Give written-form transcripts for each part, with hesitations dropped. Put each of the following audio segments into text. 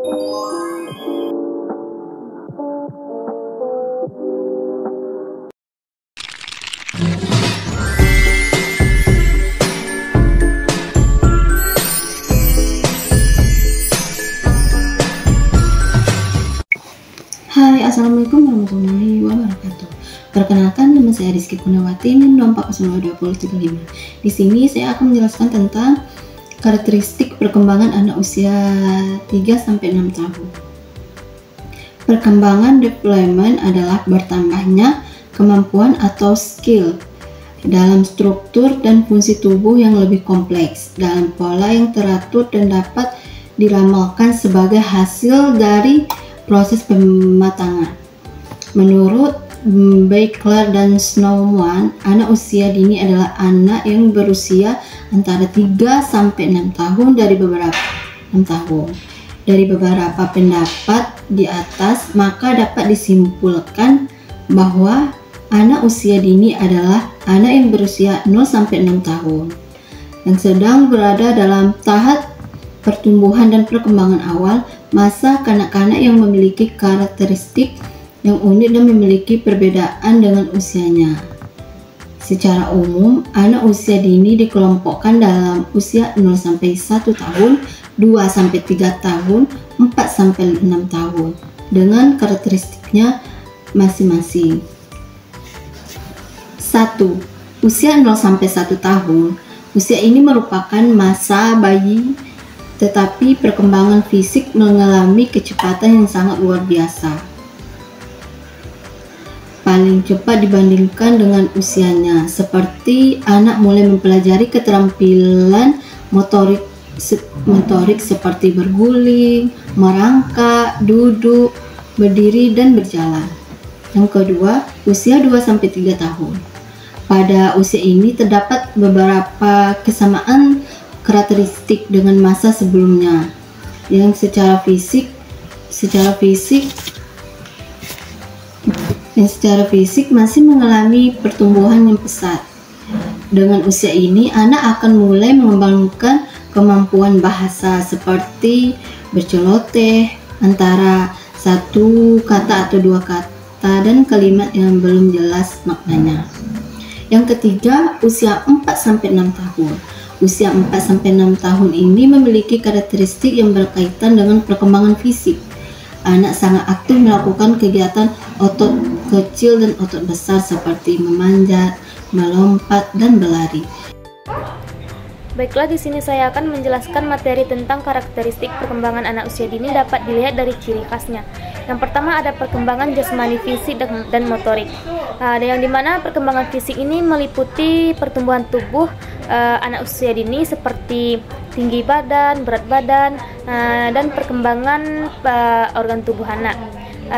Hai, assalamualaikum warahmatullahi wabarakatuh. Perkenalkan, nama saya Rizky Kunawati, NIM 2402035. Di sini saya akan menjelaskan tentang karakteristik perkembangan anak usia 3-6 tahun. Perkembangan development adalah bertambahnya kemampuan atau skill dalam struktur dan fungsi tubuh yang lebih kompleks dalam pola yang teratur dan dapat diramalkan sebagai hasil dari proses pematangan. Menurut Beckler dan Snowman, anak usia dini adalah anak yang berusia antara 3-6 tahun dari beberapa pendapat di atas, maka dapat disimpulkan bahwa anak usia dini adalah anak yang berusia 0-6 tahun yang sedang berada dalam tahap pertumbuhan dan perkembangan awal, masa kanak-kanak yang memiliki karakteristik yang unik dan memiliki perbedaan dengan usianya. Secara umum, anak usia dini dikelompokkan dalam usia 0-1 tahun, 2-3 tahun, 4-6 tahun dengan karakteristiknya masing-masing. 1. Usia 0-1 tahun. Usia ini merupakan masa bayi, tetapi perkembangan fisik mengalami kecepatan yang sangat luar biasa, paling cepat dibandingkan dengan usianya, seperti anak mulai mempelajari keterampilan motorik seperti berguling, merangkak, duduk, berdiri, dan berjalan. Yang kedua, usia 2-3 tahun. Pada usia ini terdapat beberapa kesamaan karakteristik dengan masa sebelumnya, yang secara fisik masih mengalami pertumbuhan yang pesat. Dengan usia ini, anak akan mulai mengembangkan kemampuan bahasa seperti berceloteh antara satu kata atau dua kata dan kalimat yang belum jelas maknanya. Yang ketiga, usia 4-6 tahun. Usia 4-6 tahun ini memiliki karakteristik yang berkaitan dengan perkembangan fisik. Anak sangat aktif melakukan kegiatan otot kecil dan otot besar seperti memanjat, melompat, dan berlari. Baiklah, di sini saya akan menjelaskan materi tentang karakteristik perkembangan anak usia dini dapat dilihat dari ciri khasnya. Yang pertama ada perkembangan jasmani, fisik, dan motorik. Yang dimana perkembangan fisik ini meliputi pertumbuhan tubuh anak usia dini seperti tinggi badan, berat badan, dan perkembangan organ tubuh anak.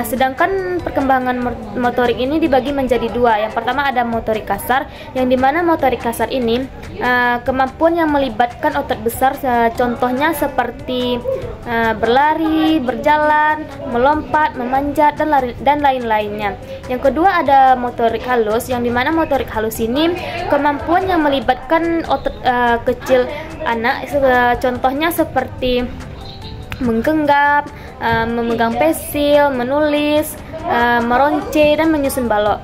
Sedangkan perkembangan motorik ini dibagi menjadi dua. Yang pertama ada motorik kasar, yang dimana motorik kasar ini kemampuan yang melibatkan otot besar, contohnya seperti berlari, berjalan, melompat, memanjat, dan lain-lainnya. Yang kedua ada motorik halus, yang dimana motorik halus ini kemampuan yang melibatkan otot kecil anak, contohnya seperti menggenggam, memegang pensil, menulis, meronce, dan menyusun balok.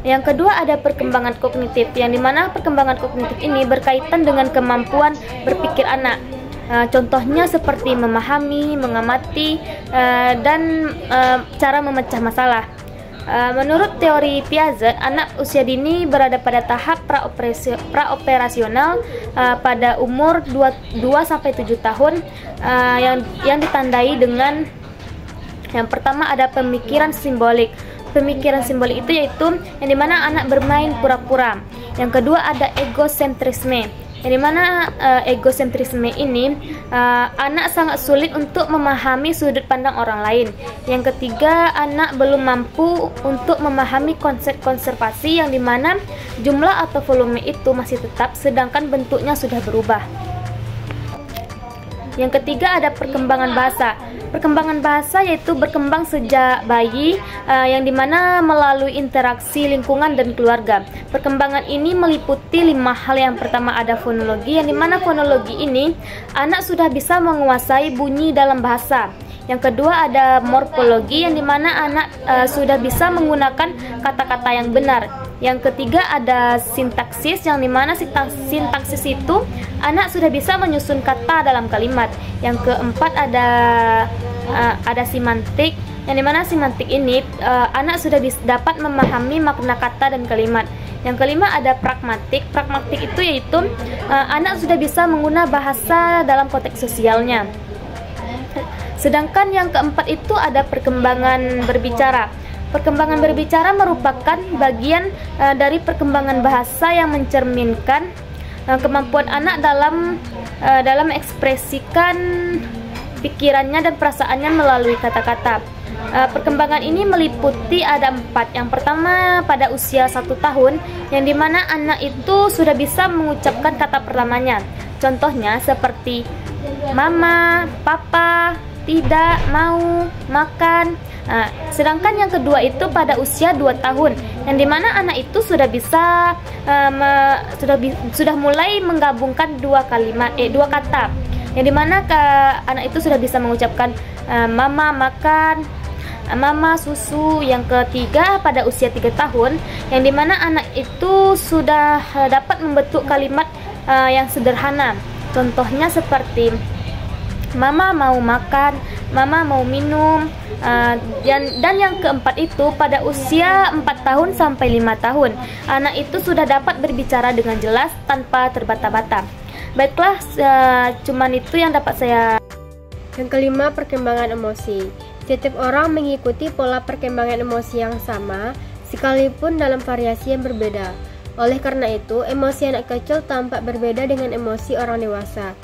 Yang kedua ada perkembangan kognitif, yang dimana perkembangan kognitif ini berkaitan dengan kemampuan berpikir anak. Contohnya seperti memahami, mengamati, dan cara memecah masalah. Menurut teori Piaget, anak usia dini berada pada tahap praoperasional pada umur 2-7 tahun, yang ditandai dengan yang pertama ada pemikiran simbolik. Pemikiran simbolik itu yaitu yang dimana anak bermain pura-pura. Yang kedua ada egosentrisme, yang dimana egosentrisme ini anak sangat sulit untuk memahami sudut pandang orang lain. Yang ketiga, anak belum mampu untuk memahami konsep konservasi, yang dimana jumlah atau volume itu masih tetap sedangkan bentuknya sudah berubah. Yang ketiga ada perkembangan bahasa. Perkembangan bahasa yaitu berkembang sejak bayi, yang dimana melalui interaksi lingkungan dan keluarga. Perkembangan ini meliputi 5 hal. Yang pertama ada fonologi, yang dimana fonologi ini anak sudah bisa menguasai bunyi dalam bahasa. Yang kedua ada morfologi, yang dimana anak sudah bisa menggunakan kata-kata yang benar. Yang ketiga ada sintaksis, yang dimana sintaksis itu anak sudah bisa menyusun kata dalam kalimat. Yang keempat ada semantik, yang dimana semantik ini anak sudah dapat memahami makna kata dan kalimat. Yang kelima ada pragmatik. Pragmatik itu yaitu anak sudah bisa menggunakan bahasa dalam konteks sosialnya. Sedangkan yang keempat itu ada perkembangan berbicara. Perkembangan berbicara merupakan bagian dari perkembangan bahasa yang mencerminkan kemampuan anak dalam ekspresikan pikirannya dan perasaannya melalui kata-kata. Perkembangan ini meliputi ada 4. Yang pertama pada usia 1 tahun, yang dimana anak itu sudah bisa mengucapkan kata pertamanya. Contohnya seperti mama, papa, tidak, mau, makan. Sedangkan yang kedua itu pada usia 2 tahun, yang dimana anak itu sudah bisa sudah mulai menggabungkan dua kata, yang dimana anak itu sudah bisa mengucapkan mama makan, mama susu. Yang ketiga pada usia 3 tahun, yang dimana anak itu sudah dapat membentuk kalimat yang sederhana. Contohnya seperti mama mau makan, mama mau minum. Dan yang keempat itu pada usia 4 tahun sampai 5 tahun, anak itu sudah dapat berbicara dengan jelas tanpa terbata-bata. Baiklah, cuman itu yang dapat saya. Yang kelima, perkembangan emosi. Setiap orang mengikuti pola perkembangan emosi yang sama, sekalipun dalam variasi yang berbeda. Oleh karena itu, emosi anak kecil tampak berbeda dengan emosi orang dewasa,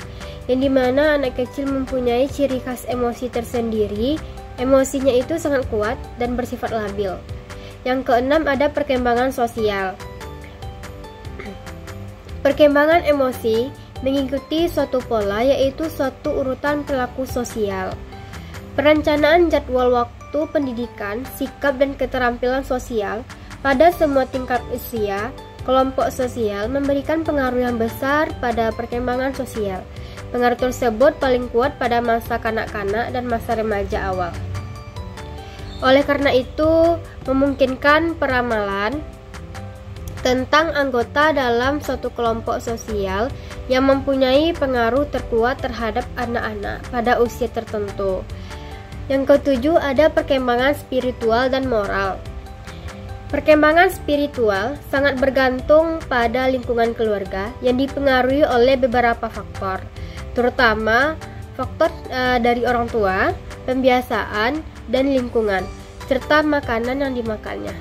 yang dimana anak kecil mempunyai ciri khas emosi tersendiri. Emosinya itu sangat kuat dan bersifat labil. Yang keenam ada perkembangan sosial. Perkembangan emosi mengikuti suatu pola, yaitu suatu urutan perilaku sosial. Perencanaan jadwal waktu pendidikan, sikap dan keterampilan sosial pada semua tingkat usia, kelompok sosial memberikan pengaruh yang besar pada perkembangan sosial. Pengaruh tersebut paling kuat pada masa kanak-kanak dan masa remaja awal. Oleh karena itu, memungkinkan peramalan tentang anggota dalam suatu kelompok sosial yang mempunyai pengaruh terkuat terhadap anak-anak pada usia tertentu. Yang ketujuh ada perkembangan spiritual dan moral. Perkembangan spiritual sangat bergantung pada lingkungan keluarga yang dipengaruhi oleh beberapa faktor, terutama faktor dari orang tua, pembiasaan, dan lingkungan, serta makanan yang dimakannya.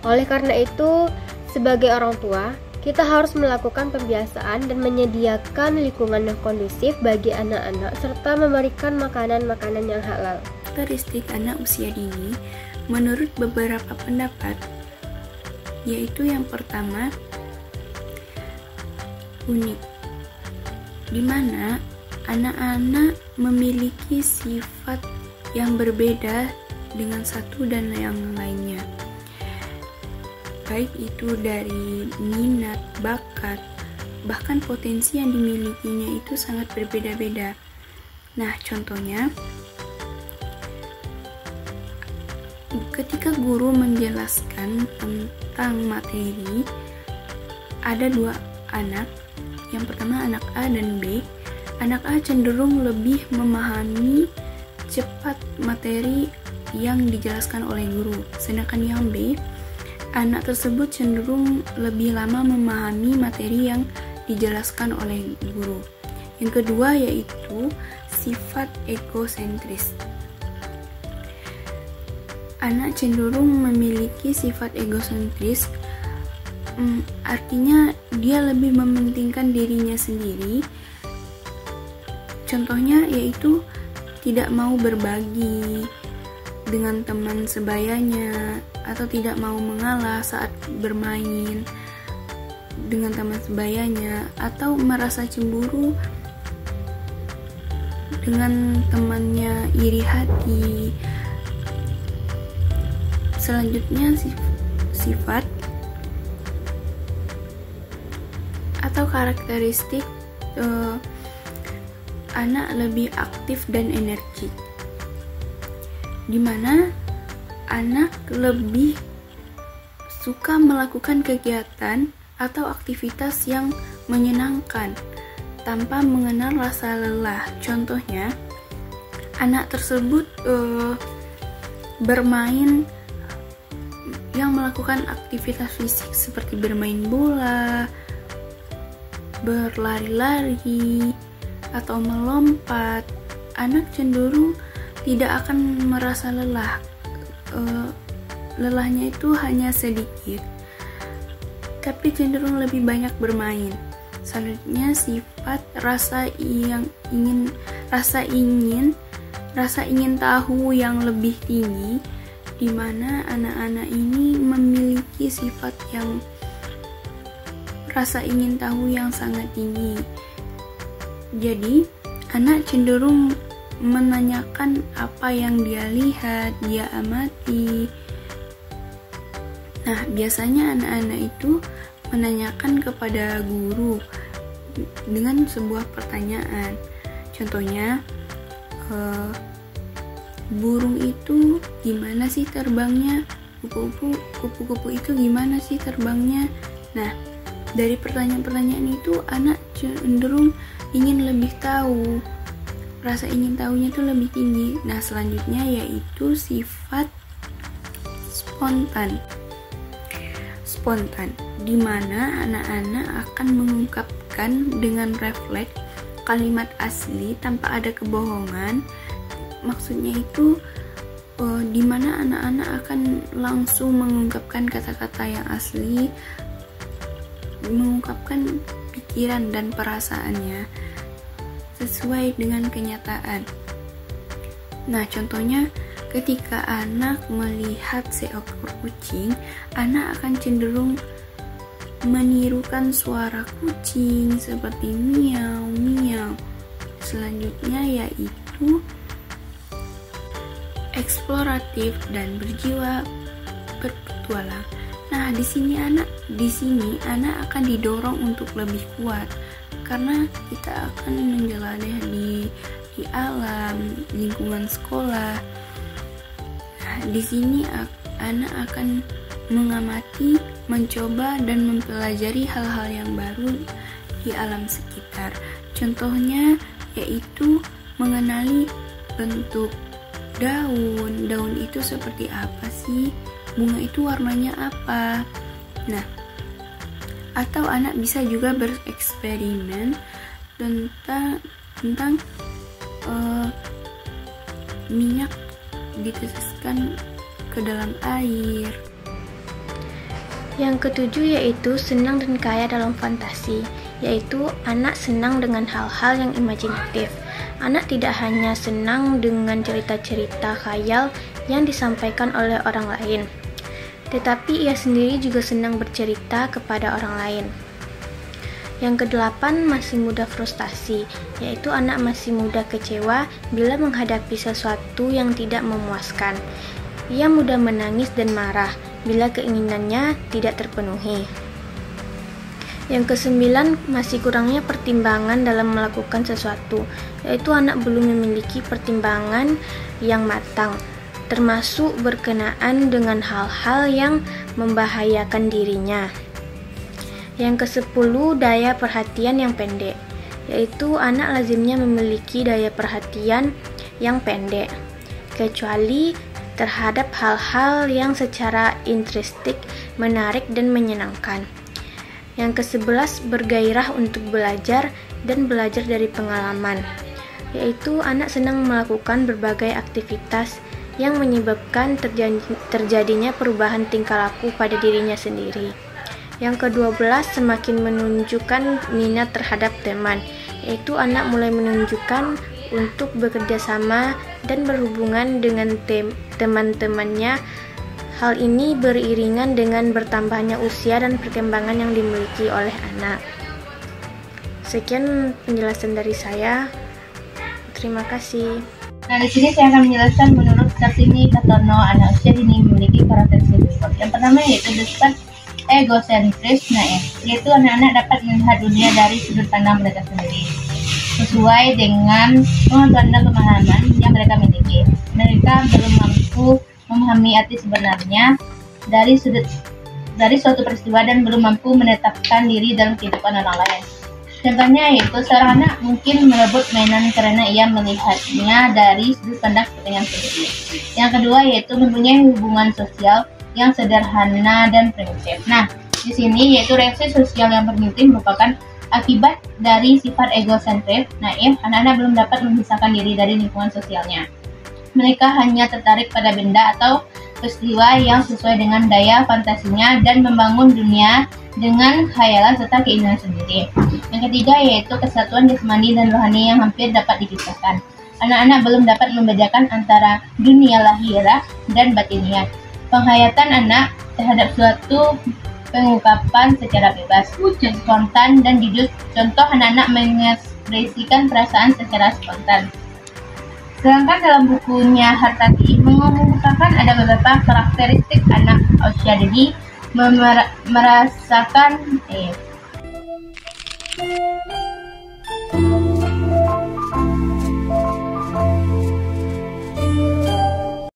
Oleh karena itu, sebagai orang tua, kita harus melakukan pembiasaan dan menyediakan lingkungan yang kondusif bagi anak-anak, serta memberikan makanan-makanan yang halal. Karakteristik anak usia dini menurut beberapa pendapat, yaitu yang pertama, unik, di mana anak-anak memiliki sifat yang berbeda dengan satu dan yang lainnya, baik itu dari minat, bakat, bahkan potensi yang dimilikinya itu sangat berbeda-beda. Nah, contohnya, ketika guru menjelaskan tentang materi, ada 2 anak. Yang pertama anak A dan B. Anak A cenderung lebih memahami cepat materi yang dijelaskan oleh guru, sedangkan yang B, anak tersebut cenderung lebih lama memahami materi yang dijelaskan oleh guru. Yang kedua yaitu sifat egosentris. Anak cenderung memiliki sifat egosentris, artinya dia lebih mementingkan dirinya sendiri. Contohnya yaitu tidak mau berbagi dengan teman sebayanya, atau tidak mau mengalah saat bermain dengan teman sebayanya, atau merasa cemburu dengan temannya iri hati. Selanjutnya sifat atau karakteristik anak lebih aktif dan energik. dimana anak lebih suka melakukan kegiatan atau aktivitas yang menyenangkan tanpa mengenal rasa lelah. Contohnya, anak tersebut bermain yang melakukan aktivitas fisik seperti bermain bola, berlari-lari, atau melompat. Anak cenderung tidak akan merasa lelah. Lelahnya itu hanya sedikit, tapi cenderung lebih banyak bermain. Selanjutnya, sifat rasa ingin tahu yang lebih tinggi, di mana anak-anak ini memiliki sifat yang rasa ingin tahu yang sangat tinggi. Jadi, anak cenderung menanyakan apa yang dia lihat, dia amati. Nah, biasanya anak-anak itu menanyakan kepada guru dengan sebuah pertanyaan. Contohnya, burung itu gimana sih terbangnya? Kupu-kupu itu gimana sih terbangnya? Nah, dari pertanyaan-pertanyaan itu anak cenderung ingin lebih tahu. Rasa ingin tahunya itu lebih tinggi. Nah, selanjutnya yaitu sifat spontan, di mana anak-anak akan mengungkapkan dengan refleks kalimat asli tanpa ada kebohongan. Maksudnya itu di mana anak-anak akan langsung mengungkapkan kata-kata yang asli, mengungkapkan pikiran dan perasaannya sesuai dengan kenyataan. Nah, contohnya ketika anak melihat seekor kucing, anak akan cenderung menirukan suara kucing seperti miau miau. Selanjutnya yaitu eksploratif dan berjiwa berpetualang. Nah, di sini anak akan didorong untuk lebih kuat karena kita akan menjelajah di alam, lingkungan sekolah. Nah, di sini anak akan mengamati, mencoba dan mempelajari hal-hal yang baru di alam sekitar. Contohnya yaitu mengenali bentuk daun itu seperti apa sih, bunga itu warnanya apa. Nah, atau anak bisa juga bereksperimen tentang minyak diteteskan ke dalam air. Yang ketujuh yaitu senang dan kaya dalam fantasi, yaitu anak senang dengan hal-hal yang imajinatif. Anak tidak hanya senang dengan cerita-cerita khayal yang disampaikan oleh orang lain, tetapi ia sendiri juga senang bercerita kepada orang lain. Yang kedelapan, masih mudah frustasi, yaitu anak masih mudah kecewa bila menghadapi sesuatu yang tidak memuaskan. Ia mudah menangis dan marah bila keinginannya tidak terpenuhi. Yang kesembilan, masih kurangnya pertimbangan dalam melakukan sesuatu, yaitu anak belum memiliki pertimbangan yang matang, termasuk berkenaan dengan hal-hal yang membahayakan dirinya. Yang ke-10, daya perhatian yang pendek, yaitu anak lazimnya memiliki daya perhatian yang pendek, kecuali terhadap hal-hal yang secara intrinsik menarik dan menyenangkan. Yang ke-11, bergairah untuk belajar dan belajar dari pengalaman, yaitu anak senang melakukan berbagai aktivitas yang menyebabkan terjadinya perubahan tingkah laku pada dirinya sendiri. Yang ke-12, semakin menunjukkan minat terhadap teman, yaitu anak mulai menunjukkan untuk bekerja sama dan berhubungan dengan teman-temannya. Hal ini beriringan dengan bertambahnya usia dan perkembangan yang dimiliki oleh anak. Sekian penjelasan dari saya. Terima kasih. Nah, di sini saya akan menjelaskan menurut Kartini Kartono, anak usia dini memiliki karakteristik berikut. Yang pertama yaitu bersifat egosentris, yaitu anak-anak dapat melihat dunia dari sudut pandang mereka sendiri, sesuai dengan pengetahuan dan pemahaman yang mereka miliki. Mereka belum mampu mampu memahami arti sebenarnya dari suatu peristiwa dan belum mampu menetapkan diri dalam kehidupan orang lain. Contohnya yaitu seorang anak mungkin merebut mainan karena ia melihatnya dari sudut pandang kepentingan sendiri. Yang kedua yaitu mempunyai hubungan sosial yang sederhana dan primitif. Nah, di sini yaitu reaksi sosial yang primitif merupakan akibat dari sifat egosentris, naif. Anak-anak belum dapat memisahkan diri dari lingkungan sosialnya. Mereka hanya tertarik pada benda atau peristiwa yang sesuai dengan daya fantasinya dan membangun dunia dengan khayalan serta keinginan sendiri. Yang ketiga yaitu kesatuan jasmani dan rohani yang hampir dapat dipisahkan. Anak-anak belum dapat membedakan antara dunia lahiriah dan batiniah. Penghayatan anak terhadap suatu pengungkapan secara bebas, spontan dan jujur. Contoh, anak-anak mengekspresikan perasaan secara spontan. Sedangkan dalam bukunya Hartati mengumumkan ada beberapa karakteristik anak usia dini merasakan